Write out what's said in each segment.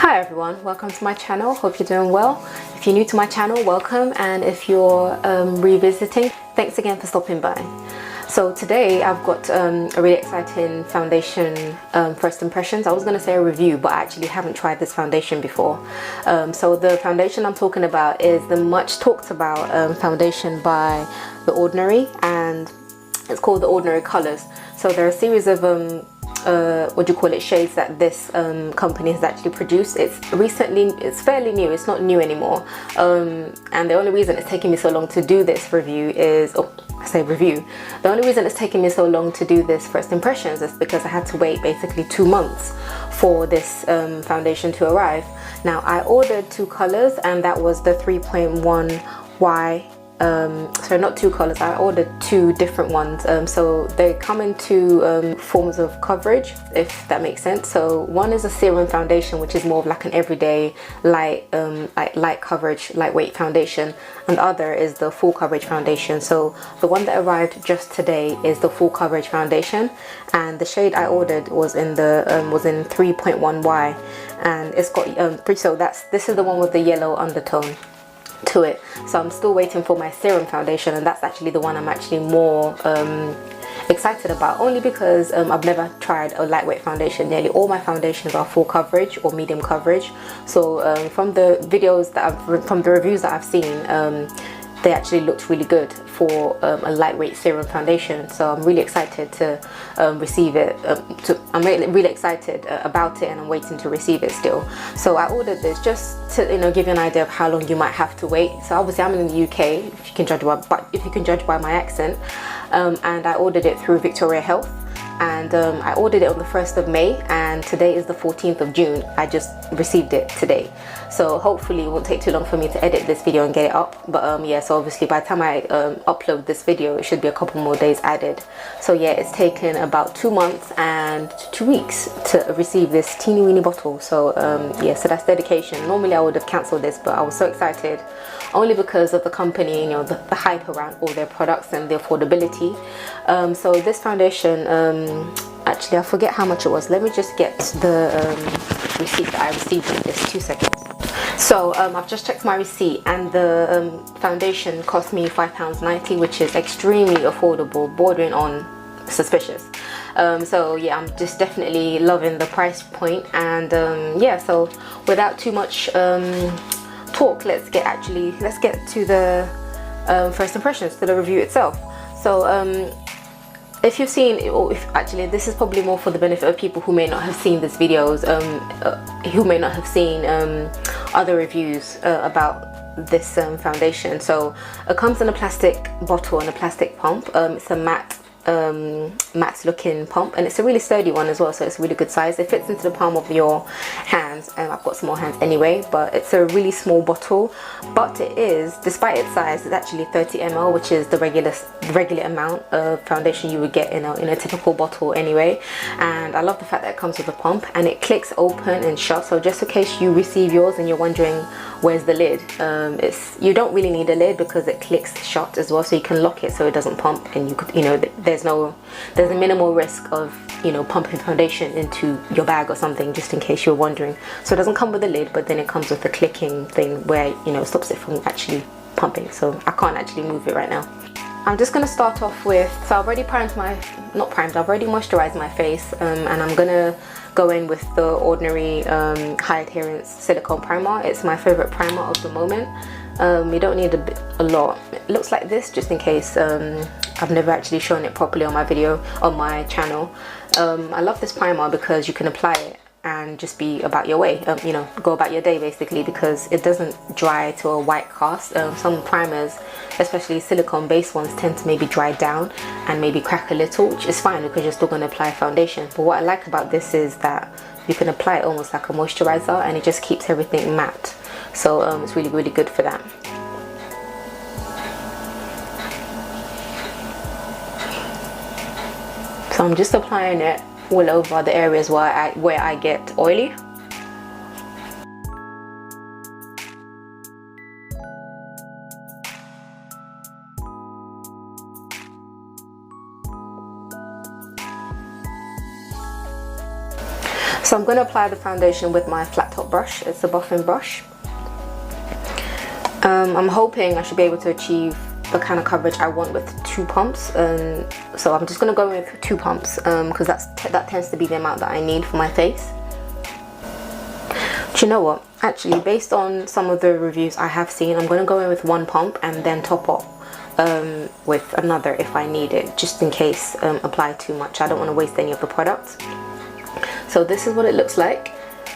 Hi everyone, welcome to my channel. Hope you're doing well. If you're new to my channel, welcome, and if you're revisiting, thanks again for stopping by. So today I've got a really exciting foundation first impressions. I was going to say a review, but I actually haven't tried this foundation before. So the foundation I'm talking about is the much talked about foundation by The Ordinary, and it's called The Ordinary Colors. So there are a series of what do you call it, shades that this company has actually produced. It's fairly new, it's not new anymore, and the only reason it's taking me so long to do this review is, the only reason it's taking me so long to do this first impressions is because I had to wait basically 2 months for this foundation to arrive. Now I ordered 2 colors, and that was the 3.1Y. So not 2 colors, I ordered 2 different ones. So they come in 2 forms of coverage, if that makes sense. So one is a serum foundation, which is more of like an everyday light coverage, lightweight foundation, and the other is the full coverage foundation. So the one that arrived just today is the full coverage foundation, and the shade I ordered was in 3.1Y, and it's got this is the one with the yellow undertone to it. So I'm still waiting for my serum foundation, and that's actually the one I'm actually more excited about, only because I've never tried a lightweight foundation. Nearly all my foundations are full coverage or medium coverage. So from the reviews that I've seen, they actually looked really good for a lightweight serum foundation. So I'm really excited to receive it. I'm really excited about it, and I'm waiting to receive it still. So I ordered this just to give you an idea of how long you might have to wait. So obviously I'm in the UK, if you can judge by my accent, and I ordered it through Victoria Health. And I ordered it on the 1st of May, and today is the 14th of June. I just received it today, so hopefully it won't take too long for me to edit this video and get it up. But yeah, so obviously by the time I upload this video, it should be a couple more days added. So yeah, it's taken about 2 months and 2 weeks to receive this teeny weeny bottle. So yeah, so that's dedication. Normally I would have cancelled this, but I was so excited, only because of the company, the hype around all their products and the affordability. So this foundation, actually I forget how much it was. Let me just get the receipt that I received with this. 2 seconds. So I've just checked my receipt, and the foundation cost me £5.90, which is extremely affordable, bordering on suspicious. So yeah, I'm just definitely loving the price point. And yeah, so without too much talk, let's get to the first impressions, to the review itself. So if you've seen, or actually this is probably more for the benefit of people who may not have seen these videos, who may not have seen other reviews about this foundation. So it comes in a plastic bottle and a plastic pump. It's a matte looking pump, and it's a really sturdy one as well, so it's a really good size. It fits into the palm of your hands, and I've got small hands anyway, but it's a really small bottle. But it is, despite its size, it's actually 30 ml, which is the regular amount of foundation you would get in a typical bottle anyway. And I love the fact that it comes with a pump, and it clicks open and shut. So just in case you receive yours and you're wondering where's the lid, you don't really need a lid, because it clicks shut as well, so you can lock it so it doesn't pump, and there's a minimal risk of pumping foundation into your bag or something, just in case you're wondering. So it doesn't come with a lid, but then it comes with a clicking thing where it stops it from actually pumping. So I can't actually move it right now. I'm just going to start off with, so I've already I've already moisturized my face, and I'm gonna go in with the Ordinary High Adherence Silicone Primer. It's my favorite primer of the moment. You don't need a lot. It looks like this, just in case. I've never actually shown it properly on my channel. I love this primer because you can apply it and just be about your way, go about your day basically, because it doesn't dry to a white cast. Some primers, especially silicone based ones, tend to maybe dry down and maybe crack a little, which is fine because you're still going to apply foundation. But what I like about this is that you can apply it almost like a moisturizer, and it just keeps everything matte. So it's really, really good for that. So I'm just applying it all over the areas where I get oily. So I'm going to apply the foundation with my flat top brush. It's a buffing brush. I'm hoping I should be able to achieve the kind of coverage I want with 2 pumps. So I'm just going to go with 2 pumps because that tends to be the amount that I need for my face. Do you know what? Actually, based on some of the reviews I have seen, I'm going to go in with 1 pump and then top up with another if I need it, just in case apply too much. I don't want to waste any of the product. So this is what it looks like.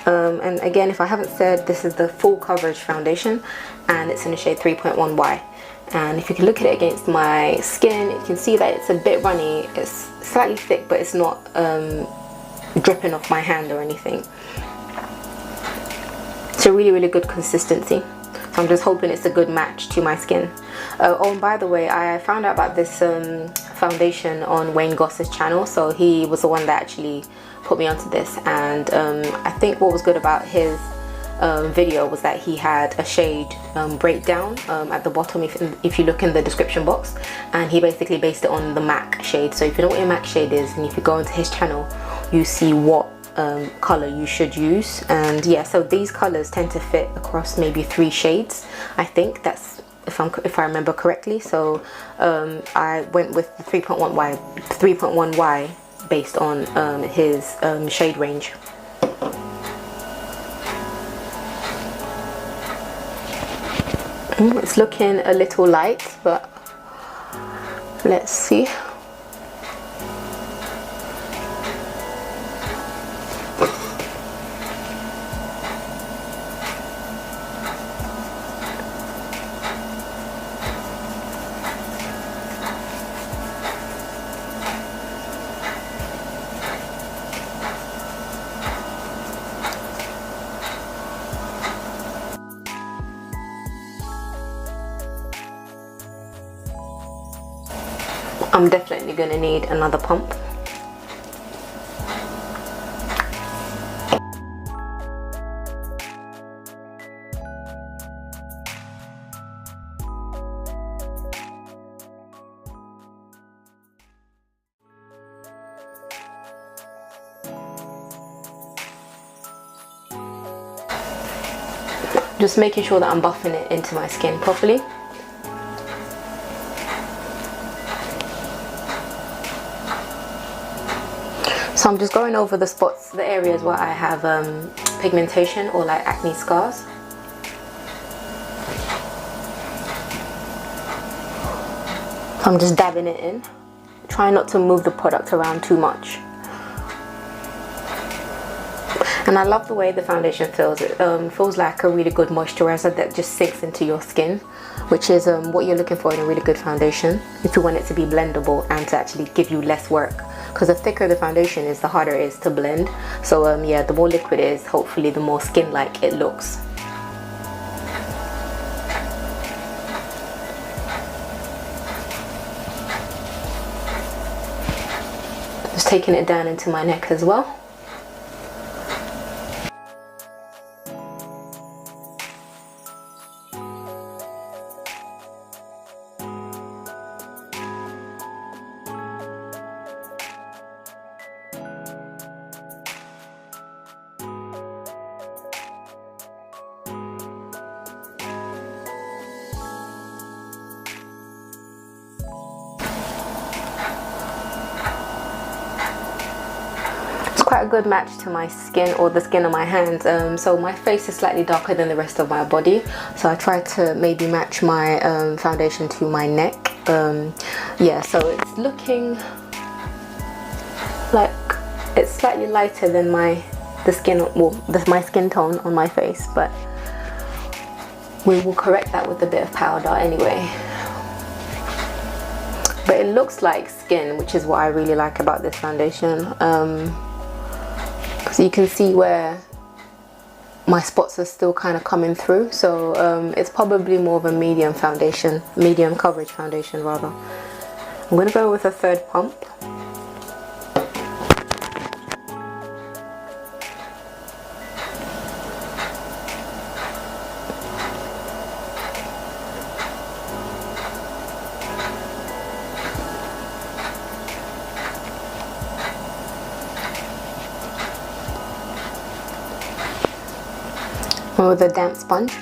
And again, if I haven't said, this is the full coverage foundation and it's in the shade 3.1Y. And if you can look at it against my skin, you can see that it's a bit runny. It's slightly thick, but it's not dripping off my hand or anything. It's a really good consistency. So I'm just hoping it's a good match to my skin. Oh, and by the way, I found out about this foundation on Wayne Goss's channel. So he was the one that actually put me onto this, and I think what was good about his video was that he had a shade breakdown at the bottom if you look in the description box, and he basically based it on the MAC shade. So if you know what your MAC shade is, and if you go into his channel, you see what color you should use. And yeah, so these colors tend to fit across maybe 3 shades. I think that's if I remember correctly. So I went with the 3.1Y based on his shade range. It's looking a little light, but let's see. I'm definitely going to need another pump. Just making sure that I'm buffing it into my skin properly. So I'm just going over the spots, the areas where I have pigmentation or like acne scars. I'm just dabbing it in. Try not to move the product around too much. And I love the way the foundation feels. It feels like a really good moisturizer that just sinks into your skin, which is what you're looking for in a really good foundation, if you want it to be blendable and to actually give you less work. Because the thicker the foundation is, the harder it is to blend. So yeah, the more liquid it is, hopefully the more skin-like it looks. Just taking it down into my neck as well. Quite a good match to my skin, or the skin on my hands. So my face is slightly darker than the rest of my body, so I tried to maybe match my foundation to my neck. Yeah, so it's looking like it's slightly lighter than my skin tone on my face, but we will correct that with a bit of powder anyway. But it looks like skin, which is what I really like about this foundation. So you can see where my spots are still kind of coming through, so it's probably more of a medium coverage foundation rather. I'm going to go with a 3rd pump. with a damp sponge.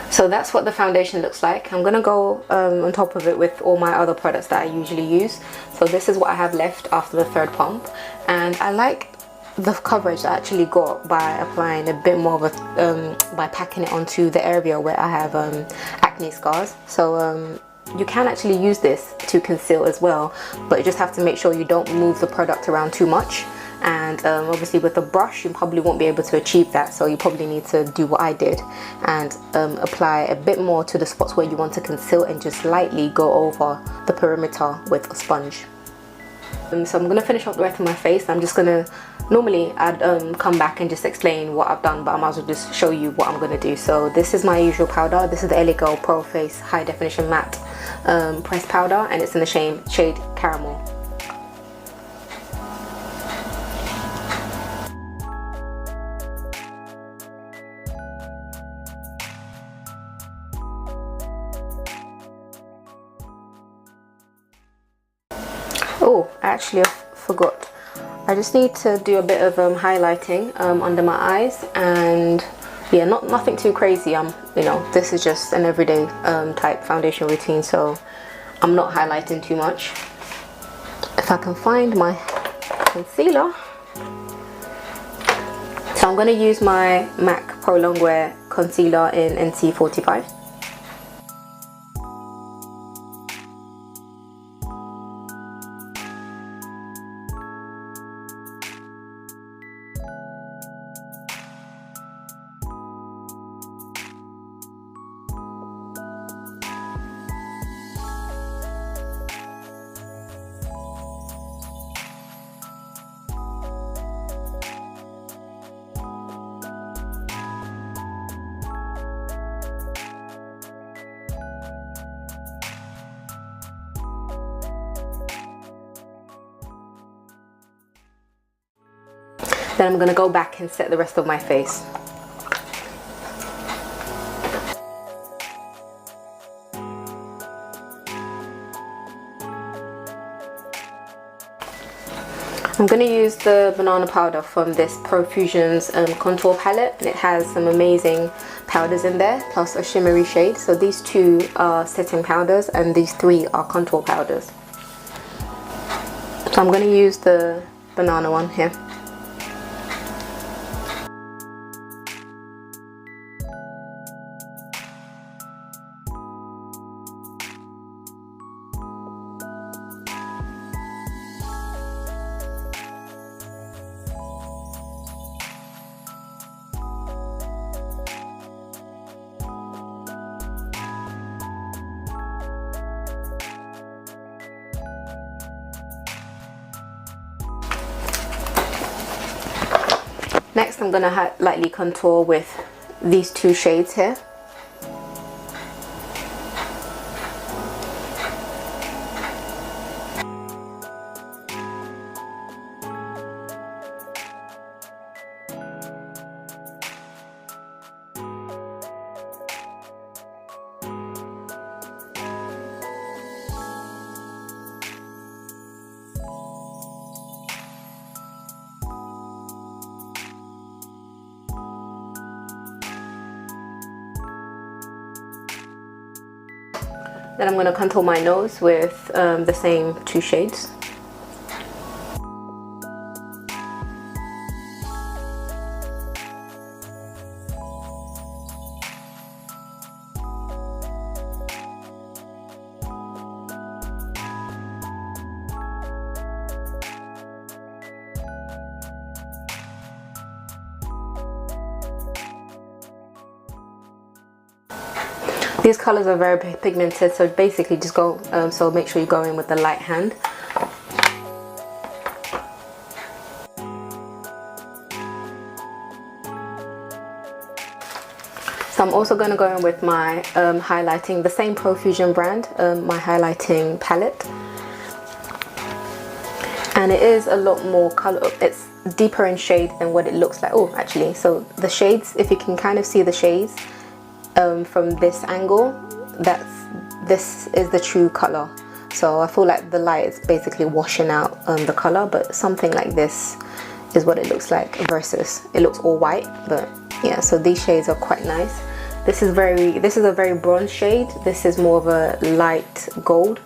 So that's what the foundation looks like. I'm gonna go on top of it with all my other products that I usually use. So this is what I have left after the third pump, and I like the coverage I actually got by applying a bit more of a by packing it onto the area where I have acne scars. So you can actually use this to conceal as well, but you just have to make sure you don't move the product around too much. And obviously with a brush you probably won't be able to achieve that, so you probably need to do what I did and apply a bit more to the spots where you want to conceal and just lightly go over the perimeter with a sponge. So I'm going to finish off the rest of my face. I'm just going to, normally I'd come back and just explain what I've done, but I might as well just show you what I'm going to do. So this is my usual powder. This is the LA Girl Pro Face High Definition Matte Pressed Powder, and it's in the shade Caramel. Oh, actually I forgot. I just need to do a bit of highlighting under my eyes, and yeah, nothing too crazy. You know, this is just an everyday type foundation routine, so I'm not highlighting too much. If I can find my concealer. So I'm going to use my MAC Pro Longwear concealer in NC45. Then I'm going to go back and set the rest of my face. I'm going to use the banana powder from this Profusions contour palette, and it has some amazing powders in there plus a shimmery shade. So these two are setting powders and these three are contour powders. So I'm going to use the banana one here. Next I'm going to lightly contour with these two shades here. Then I'm going to contour my nose with the same two shades. These colors are very pigmented, so basically just go, so make sure you go in with the light hand. So I'm also going to go in with my highlighting, the same Profusion brand, my highlighting palette. And it is a lot more color, it's deeper in shade than what it looks like. Oh, actually, so the shades, if you can kind of see the shades from this angle, this is the true color. So I feel like the light is basically washing out the color, but something like this is what it looks like versus it looks all white. But yeah, so these shades are quite nice. This is a very bronze shade. This is more of a light gold.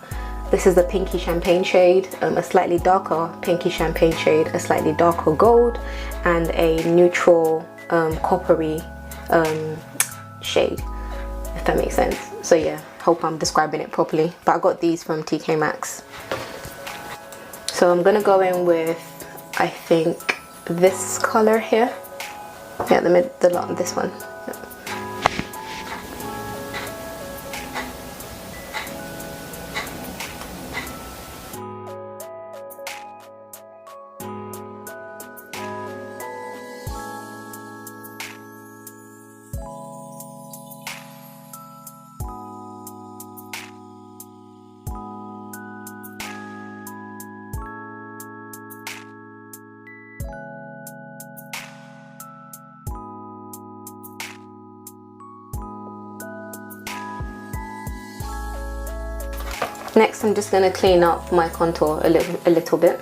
This is the pinky champagne shade, a slightly darker pinky champagne shade, a slightly darker gold, and a neutral coppery shade, if that makes sense. So yeah, hope I'm describing it properly, but I got these from TK Maxx. So I'm gonna go in with, I think, this color here. Yeah, this one. Next, I'm just going to clean up my contour a little bit.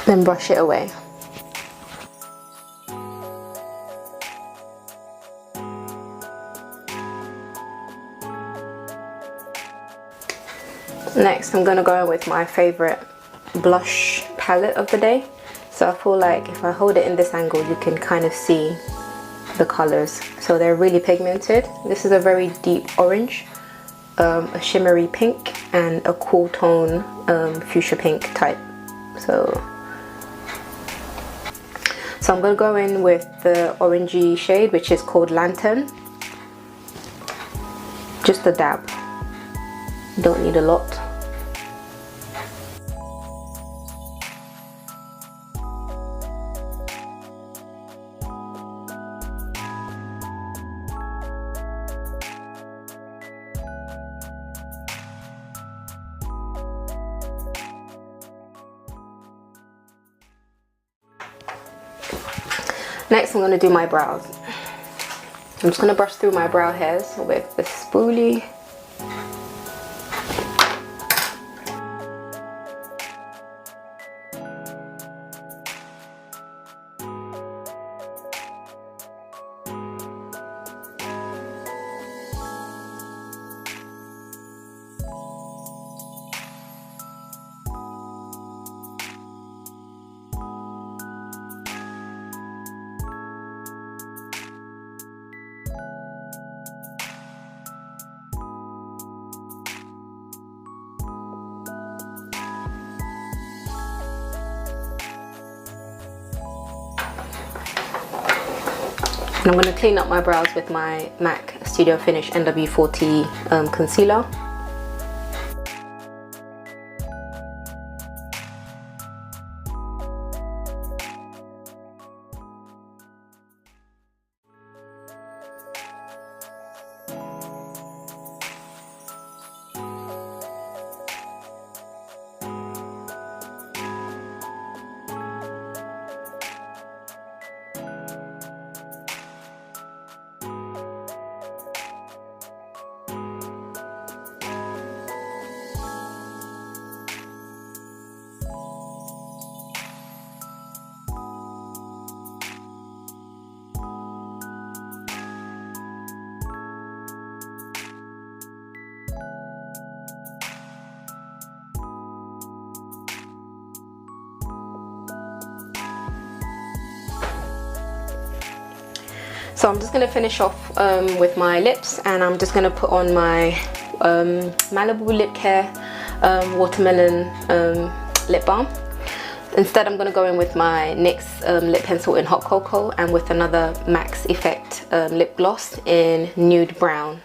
Then brush it away. Next, I'm going to go in with my favorite blush palette of the day. So I feel like if I hold it in this angle, you can kind of see the colors. So they're really pigmented. This is a very deep orange, a shimmery pink, and a cool tone fuchsia pink type. So I'm going to go in with the orangey shade, which is called Lantern. Just a dab. Don't need a lot. Next, I'm going to do my brows. I'm just going to brush through my brow hairs with the spoolie. And I'm going to clean up my brows with my MAC Studio Finish NW40 concealer. So I'm just going to finish off with my lips, and I'm just going to put on my Malibu Lip Care Watermelon lip balm. Instead, I'm going to go in with my NYX lip pencil in Hot Cocoa and with another Max Effect lip gloss in Nude Brown.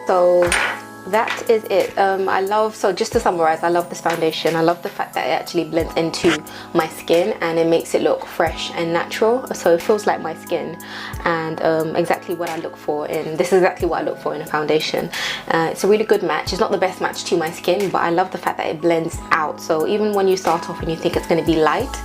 So that is it. So just to summarize, I love this foundation. I love the fact that it actually blends into my skin and it makes it look fresh and natural, so it feels like my skin, and exactly what I look for in this is exactly what I look for in a foundation. It's a really good match. It's not the best match to my skin, but I love the fact that it blends out. So even when you start off and you think it's going to be light,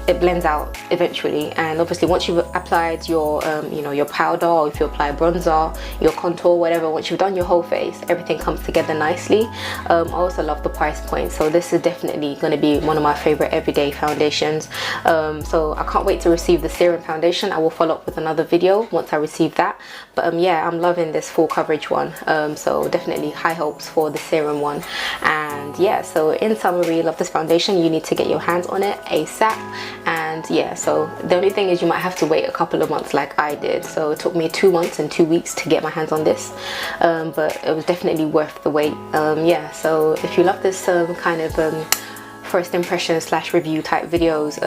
it blends out eventually. And obviously once you've applied your you know, your powder, or if you apply bronzer, your contour, whatever, once you've done your whole face, everything comes together nicely. I also love the price point, so this is definitely going to be one of my favorite everyday foundations. So I can't wait to receive the serum foundation. I will follow up with another video once I receive that, but yeah, I'm loving this full coverage one. So definitely high hopes for the serum one. And yeah, so in summary, love this foundation. You need to get your hands on it ASAP. And yeah, so the only thing is you might have to wait a couple of months like I did. So it took me 2 months and 2 weeks to get my hands on this, but it was definitely worth the wait. Yeah, so if you love this kind of first impression / review type videos,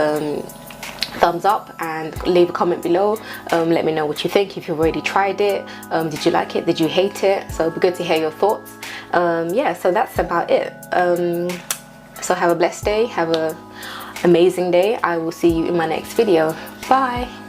thumbs up and leave a comment below. Let me know what you think, if you've already tried it. Did you like it? Did you hate it? So it'd be good to hear your thoughts. Yeah, so that's about it. So have a blessed day, have a amazing day. I will see you in my next video. Bye.